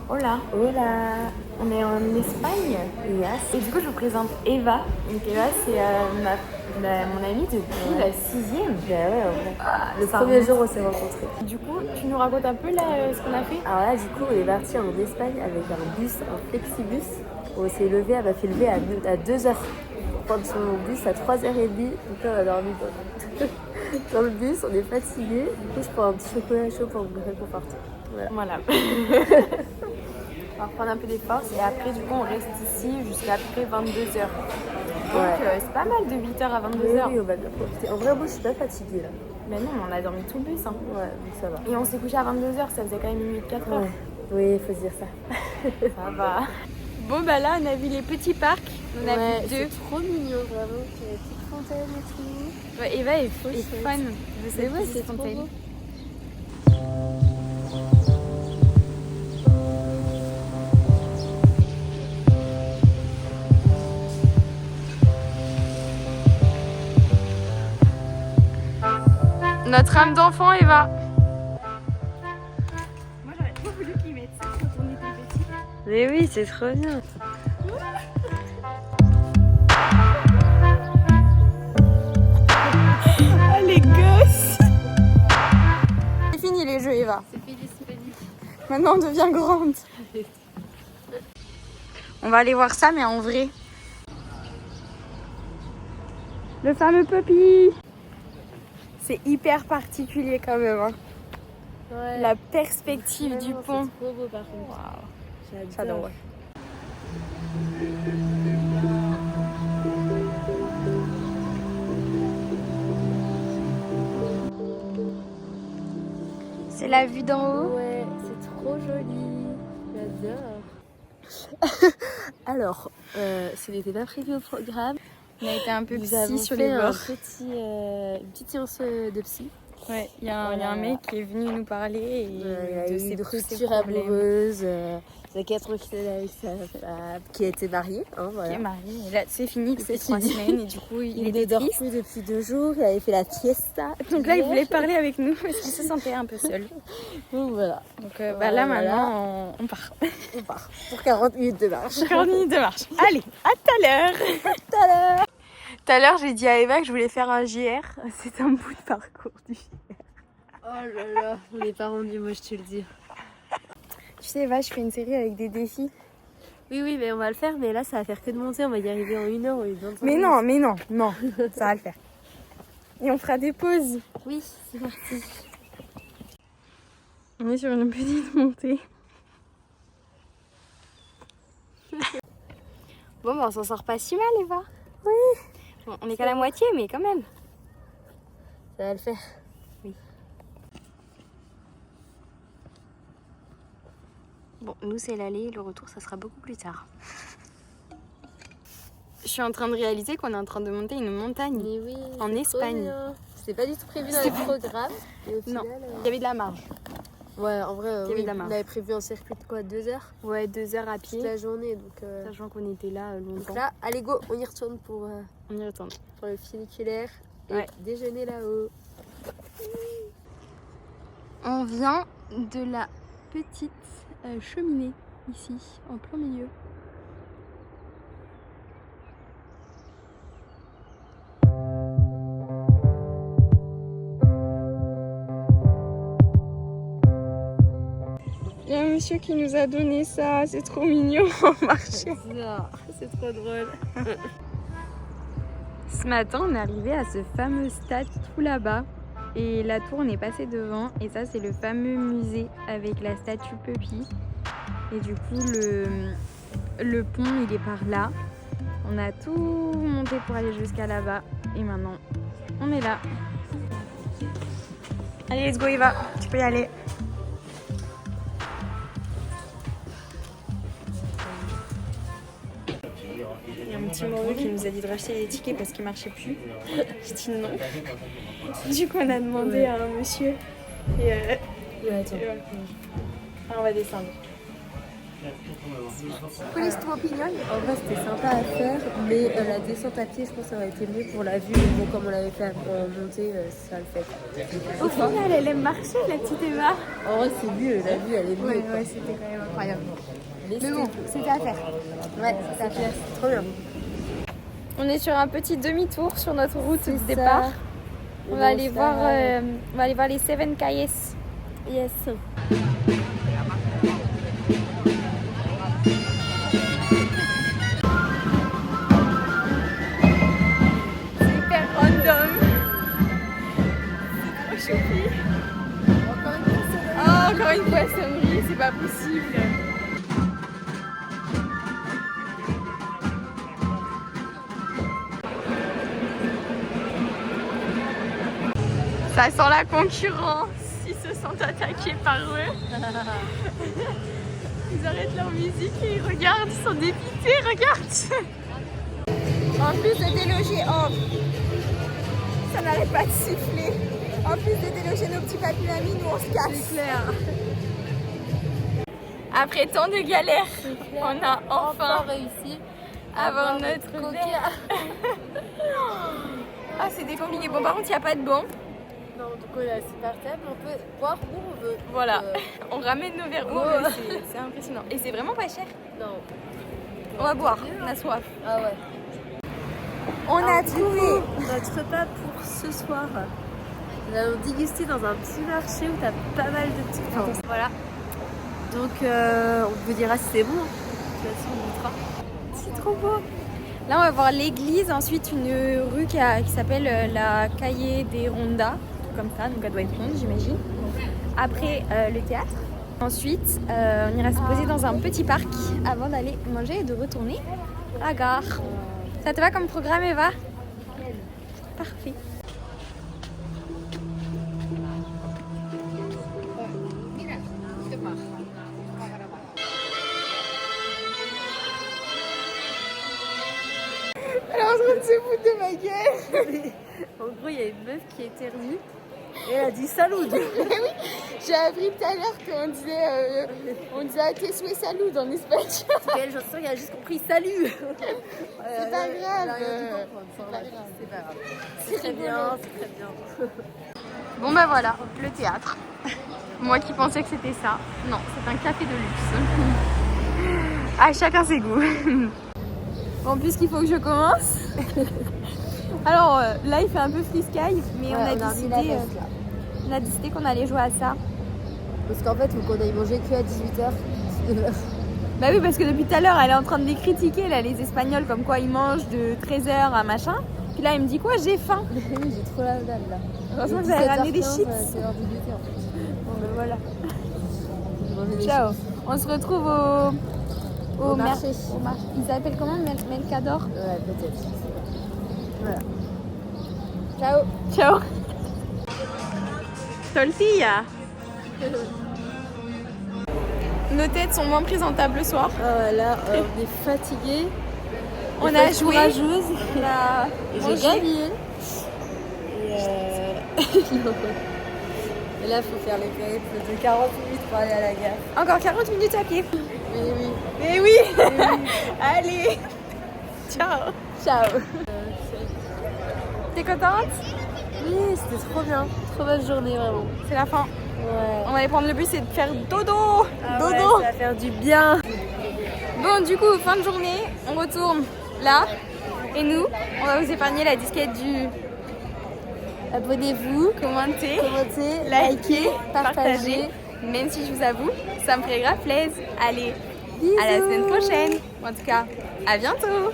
Hola, Hola. on est en Espagne. Yes. Et du coup, je vous présente Eva. Donc Eva, c'est mon amie depuis la 6e. Ben ouais, en vrai. Le Ça premier remonte. jour, on s'est rencontrés. Du coup, tu nous racontes un peu là ce qu'on a fait? Alors là, du coup, on est parti en Espagne avec un bus, un flexibus. On s'est levé, elle m'a fait lever à 2h pour prendre son bus à 3h30. Donc là, on a dormi dans le bus, on est fatigués. Du coup, je prends un petit chocolat chaud pour me réconforter. Voilà. On va reprendre un peu des forces et après, du coup, on reste ici jusqu'à après 22h. Donc, c'est pas mal de 8h à 22h. Oui, on va bien profiter. En vrai, moi, je suis pas fatiguée là. Mais non, on a dormi tout le bus. Hein. Ouais, donc ça va. Et on s'est couché à 22h, ça faisait quand même une nuit de 4 heures. Ouais. Oui, il faut se dire ça. Ça va. Bon, bah là, on a vu les petits parcs. On a vu 2. C'est trop mignon, vraiment. Il y a des petites fontaines et tout. Ouais, Eva est chouette. fan de cette Mais ouais, petite c'est trop fontaine. beau. Notre âme d'enfant, Eva. Moi, j'aurais trop voulu qu'ils mettent ça quand on était petits. Mais oui, c'est trop bien. Ah, les gosses. C'est fini les jeux, Eva. C'est fini. Maintenant, on devient grande. On va aller voir ça, mais en vrai. Le fameux puppy. C'est hyper particulier quand même. Hein. Ouais. La perspective du pont. C'est trop beau par contre. Wow. J'adore. Ouais. C'est la vue d'en haut. Ouais, c'est trop joli. J'adore. Alors, ce n'était pas prévu au programme. On a été un peu Nous psy avons sur fait les bords. une petite séance de psy. Ouais, il y a un mec qui est venu nous parler et de ses ruptures problèmes. amoureuses. Il y a 4 ans qu'il est avec qui a été marié. Hein, voilà. Qui est marié. Et là, c'est fini depuis C'est 3 fini. semaines et du coup, il ne était dort triste. plus depuis 2 jours. Il avait fait la fiesta. Donc là, il voulait parler avec nous parce qu'il se sentait un peu seul. Donc voilà. Donc là, maintenant, on part. On part pour 40 minutes de marche. 40 minutes de marche. Allez, à tout à l'heure. Tout à l'heure, j'ai dit à Eva que je voulais faire un JR. C'est un bout de parcours du JR. Oh là là, on n'est pas rendu, moi je te le dis. Tu sais, Eva, je fais une série avec des défis. Oui, mais on va le faire, mais là ça va faire que de monter, on va y arriver en 1 heure ou 25 Mais minutes. non, ça va le faire. Et on fera des pauses. Oui, c'est parti. On est sur une petite montée. Bon, bah on s'en sort pas si mal, Eva. Oui. Bon, on est qu'à la moitié, mais quand même. Ça va le faire. Oui. Bon, nous c'est l'aller, le retour ça sera beaucoup plus tard. Je suis en train de réaliser qu'on est en train de monter une montagne. Mais oui, en Espagne. C'était pas du tout prévu dans le programme. Et au final, Non, il y avait de la marge. Ouais, en vrai, Il y avait de la marge. on avait prévu un circuit de quoi, 2 heures Ouais, 2 heures à pied. toute la journée. Donc, Sachant qu'on était là longtemps. donc là, allez go, on y retourne pour On y retourne. le funiculaire et Ouais. déjeuner là-haut. On vient de la petite cheminée ici, en plein milieu. Il y a un monsieur qui nous a donné ça, c'est trop mignon en marchant. C'est trop drôle. Ce matin, on est arrivé à ce fameux stade tout là-bas et la tour on est passé devant et ça c'est le fameux musée avec la statue Puppy et du coup le pont il est par là. On a tout monté pour aller jusqu'à là-bas et maintenant on est là. Allez, let's go Eva, tu peux y aller. Il y a un petit morue qui nous a dit de racheter les tickets parce qu'ils ne marchaient plus. Je dis non. Du coup, on a demandé à un monsieur. Et Ouais, attends. voilà. Alors, on va descendre. ¿Cuál es tu opinión? En vrai, c'était sympa à faire, mais la descente à pied, je pense que ça aurait été mieux pour la vue. Mais bon, comme on l'avait fait en montée, ça le fait. Au final, elle aime marcher, la petite Eva. En vrai, c'est mieux, la vue, elle est mieux. Ouais, c'était quand même incroyable. Mais Mais bon, c'était à faire. ouais, c'est à faire, c'est trop bien. On est sur un petit demi-tour sur notre route de départ. On va aller voir les Seven Calles. Yes. C'est hyper random. C'est trop choupi. Oh, encore une poissonnerie, c'est pas possible. Ça sent la concurrence. Ils se sentent attaqués par eux. Ils arrêtent leur musique et ils regardent, ils sont dépités, regarde. En plus de déloger, ça n'arrête pas de siffler. En plus de déloger nos petits papillons, nous on se casse. C'est clair. Après tant de galères, on a enfin réussi à avoir notre verre. Ah, c'était compliqué. Bon, par contre, il n'y a pas de banc. Non, donc voilà, c'est par table, on peut boire où on veut. Voilà, on ramène nos verres où on veut, c'est impressionnant. Et c'est vraiment pas cher. Non. On va boire, on a soif. Ah ouais. On a trouvé notre repas pour ce soir. Nous allons déguster dans un petit marché où t'as pas mal de petits pains. Voilà. Donc on vous dira si c'est bon. De toute façon, on goûtera. C'est trop beau. Là, on va voir l'église, ensuite une rue qui s'appelle la Calle de Ronda, comme ça, donc elle doit être ronde, j'imagine. Après, le théâtre. Ensuite, on ira se poser dans un petit parc avant d'aller manger et de retourner à la gare. Ça te va comme programme, Eva? Parfait. Elle est en train de se foutre de ma gueule. En gros, il y a une meuf qui éternue et elle a dit salut. Oui, j'ai appris tout à l'heure qu'on disait à tes souhaits salut en espagnol. Elle, j'en sais, elle a juste compris salut. C'est pas grave. C'est pas grave. C'est très bien, c'est très bien. Bon bah voilà, le théâtre. Moi qui pensais que c'était ça. Non, c'est un café de luxe. À chacun ses goûts. Bon, puisqu'il faut que je commence. Alors là, il fait un peu friscaille, mais on a décidé qu'on allait jouer à ça. Parce qu'en fait, il faut qu'on aille manger que à 18h. 19h. Bah oui, parce que depuis tout à l'heure, elle est en train de les critiquer, là, les Espagnols, comme quoi ils mangent de 13h à machin. Puis là, il me dit quoi? J'ai faim. Oui, j'ai trop la dalle là. Heureusement que vous avez ramené des 17h15, chips. C'est l'heure du goûter en fait. Bon ben voilà. Manger des Ciao. chips. On se retrouve Au marché. Au marché. Ils s'appellent comment? Mercador? Ouais, peut-être. Voilà. Ciao. Ciao. Tortilla. Nos têtes sont moins présentables le soir. Ah, là, on est fatigué. On a joué. Courageuse. On a J'ai mangé. gagné. Et là, il faut faire les périples de 40 minutes pour aller à la gare. Encore 40 minutes à pied. Mais oui. Mais oui. Allez. Ciao. Ciao. T'es contente? Oui, c'était trop bien. Trop bonne journée, vraiment. C'est la fin. Ouais. On va aller prendre le bus et faire dodo. Dodo. Dodo. Ça va faire du bien. Bon, du coup, fin de journée, on retourne là. Et nous, on va vous épargner la disquette du... Abonnez-vous, Commentez, likez, partagez. Même si je vous avoue, ça me ferait grave plaisir. Allez, Bisous. à la semaine prochaine. En tout cas, à bientôt.